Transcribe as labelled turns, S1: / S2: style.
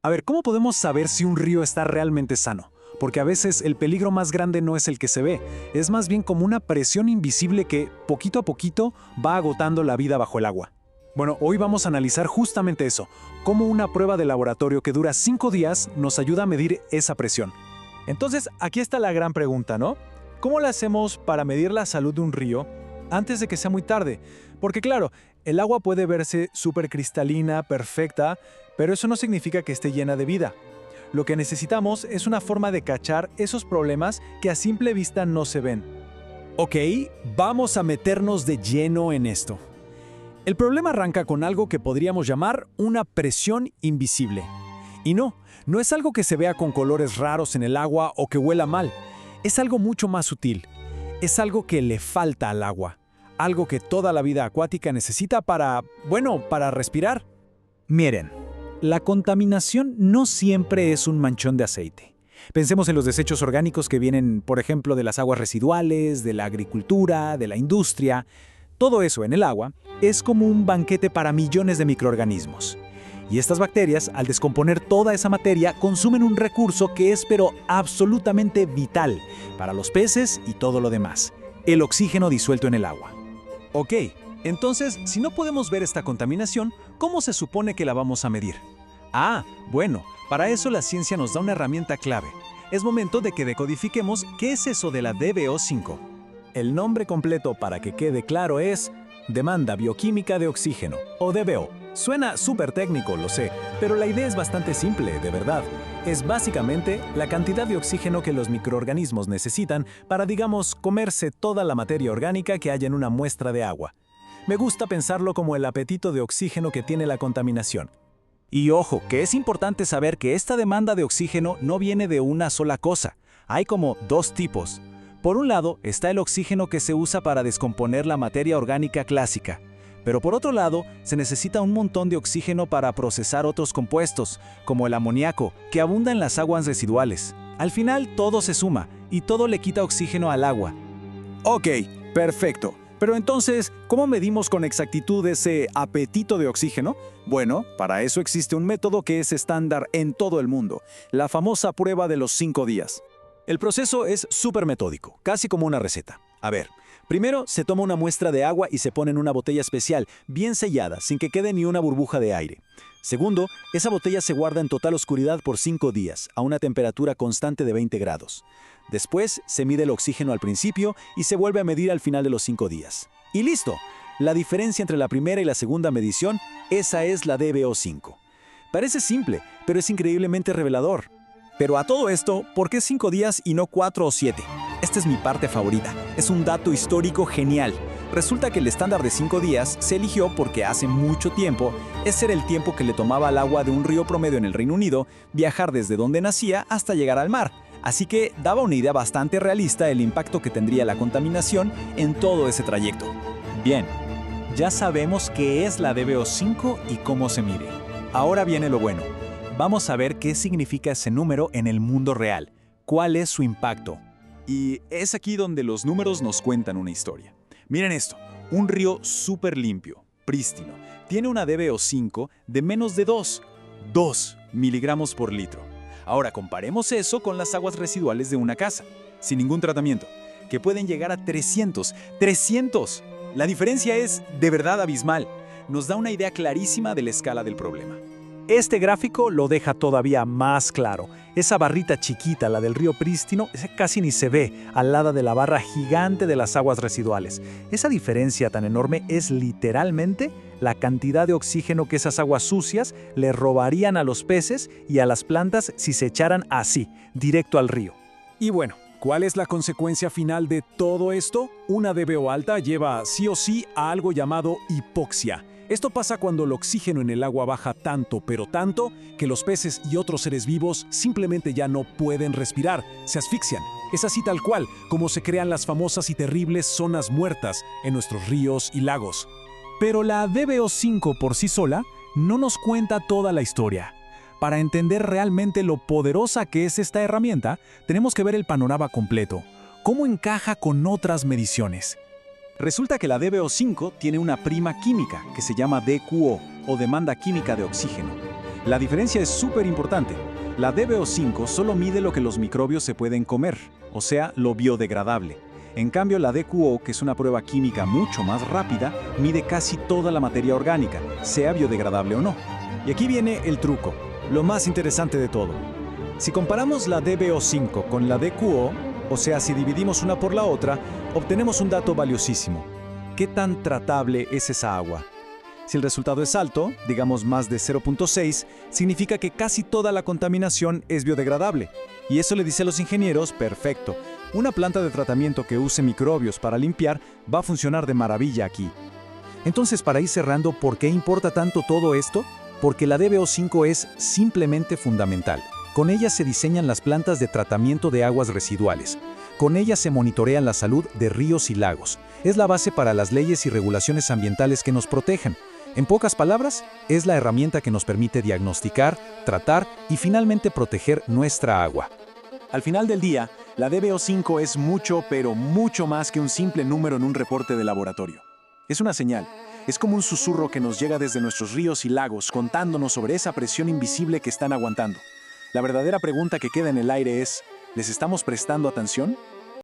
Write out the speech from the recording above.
S1: A ver, ¿cómo podemos saber si un río está realmente sano? Porque a veces el peligro más grande no es el que se ve, es más bien como una presión invisible que, poquito a poquito, va agotando la vida bajo el agua. Bueno, hoy vamos a analizar justamente eso, cómo una prueba de laboratorio que dura 5 días nos ayuda a medir esa presión.
S2: Entonces, aquí está la gran pregunta, ¿no? ¿Cómo le hacemos para medir la salud de un río antes de que sea muy tarde? Porque claro, el agua puede verse súper cristalina, perfecta, pero eso no significa que esté llena de vida. Lo que necesitamos es una forma de cachar esos problemas que a simple vista no se ven.
S3: Ok, vamos a meternos de lleno en esto. El problema arranca con algo que podríamos llamar una presión invisible. Y no es algo que se vea con colores raros en el agua o que huela mal. Es algo mucho más sutil. Es algo que le falta al agua. Algo que toda la vida acuática necesita para respirar. Miren, la contaminación no siempre es un manchón de aceite. Pensemos en los desechos orgánicos que vienen, por ejemplo, de las aguas residuales, de la agricultura, de la industria. Todo eso en el agua es como un banquete para millones de microorganismos. Y estas bacterias, al descomponer toda esa materia, consumen un recurso que es pero absolutamente vital para los peces y todo lo demás: el oxígeno disuelto en el agua.
S1: Ok, entonces, si no podemos ver esta contaminación, ¿cómo se supone que la vamos a medir? Bueno, para eso la ciencia nos da una herramienta clave. Es momento de que decodifiquemos qué es eso de la DBO5.
S3: El nombre completo, para que quede claro, es demanda bioquímica de oxígeno, o DBO. Suena súper técnico, lo sé, pero la idea es bastante simple, de verdad. Es básicamente la cantidad de oxígeno que los microorganismos necesitan para, digamos, comerse toda la materia orgánica que haya en una muestra de agua. Me gusta pensarlo como el apetito de oxígeno que tiene la contaminación. Y ojo, que es importante saber que esta demanda de oxígeno no viene de una sola cosa. Hay como 2 tipos. Por un lado está el oxígeno que se usa para descomponer la materia orgánica clásica. Pero por otro lado, se necesita un montón de oxígeno para procesar otros compuestos, como el amoníaco, que abunda en las aguas residuales. Al final todo se suma, y todo le quita oxígeno al agua.
S1: Ok, perfecto. Pero entonces, ¿cómo medimos con exactitud ese apetito de oxígeno? Bueno, para eso existe un método que es estándar en todo el mundo, la famosa prueba de los 5 días. El proceso es súper metódico, casi como una receta. A ver, primero se toma una muestra de agua y se pone en una botella especial, bien sellada, sin que quede ni una burbuja de aire. Segundo, esa botella se guarda en total oscuridad por 5 días, a una temperatura constante de 20 grados. Después se mide el oxígeno al principio y se vuelve a medir al final de los 5 días. ¡Y listo! La diferencia entre la primera y la segunda medición, esa es la DBO5. Parece simple, pero es increíblemente revelador. Pero a todo esto, ¿por qué 5 días y no 4 o 7? Esta es mi parte favorita. Es un dato histórico genial. Resulta que el estándar de 5 días se eligió porque hace mucho tiempo ese era el tiempo que le tomaba al agua de un río promedio en el Reino Unido viajar desde donde nacía hasta llegar al mar. Así que daba una idea bastante realista del impacto que tendría la contaminación en todo ese trayecto.
S3: Bien, ya sabemos qué es la DBO5 y cómo se mide. Ahora viene lo bueno. Vamos a ver qué significa ese número en el mundo real. ¿Cuál es su impacto?
S1: Y es aquí donde los números nos cuentan una historia. Miren esto, un río súper limpio, prístino, tiene una DBO5 de menos de 2 miligramos por litro. Ahora comparemos eso con las aguas residuales de una casa, sin ningún tratamiento, que pueden llegar a 300. La diferencia es de verdad abismal. Nos da una idea clarísima de la escala del problema.
S3: Este gráfico lo deja todavía más claro. Esa barrita chiquita, la del río prístino, casi ni se ve al lado de la barra gigante de las aguas residuales. Esa diferencia tan enorme es literalmente la cantidad de oxígeno que esas aguas sucias le robarían a los peces y a las plantas si se echaran así, directo al río.
S1: Y bueno, ¿cuál es la consecuencia final de todo esto? Una DBO alta lleva sí o sí a algo llamado hipoxia. Esto pasa cuando el oxígeno en el agua baja tanto, pero tanto, que los peces y otros seres vivos simplemente ya no pueden respirar, se asfixian. Es así tal cual, como se crean las famosas y terribles zonas muertas en nuestros ríos y lagos. Pero la DBO5 por sí sola no nos cuenta toda la historia. Para entender realmente lo poderosa que es esta herramienta, tenemos que ver el panorama completo. ¿Cómo encaja con otras mediciones? Resulta que la DBO5 tiene una prima química que se llama DQO, o demanda química de oxígeno. La diferencia es súper importante. La DBO5 solo mide lo que los microbios se pueden comer, o sea, lo biodegradable. En cambio, la DQO, que es una prueba química mucho más rápida, mide casi toda la materia orgánica, sea biodegradable o no. Y aquí viene el truco, lo más interesante de todo. Si comparamos la DBO5 con la DQO, o sea, si dividimos una por la otra, obtenemos un dato valiosísimo. ¿Qué tan tratable es esa agua? Si el resultado es alto, digamos más de 0.6, significa que casi toda la contaminación es biodegradable. Y eso le dice a los ingenieros, perfecto, una planta de tratamiento que use microbios para limpiar va a funcionar de maravilla aquí. Entonces, para ir cerrando, ¿por qué importa tanto todo esto? Porque la DBO5 es simplemente fundamental. Con ella se diseñan las plantas de tratamiento de aguas residuales. Con ella se monitorean la salud de ríos y lagos. Es la base para las leyes y regulaciones ambientales que nos protejan. En pocas palabras, es la herramienta que nos permite diagnosticar, tratar y finalmente proteger nuestra agua.
S2: Al final del día, la DBO5 es mucho, pero mucho más que un simple número en un reporte de laboratorio. Es una señal. Es como un susurro que nos llega desde nuestros ríos y lagos contándonos sobre esa presión invisible que están aguantando. La verdadera pregunta que queda en el aire es, ¿les estamos prestando atención?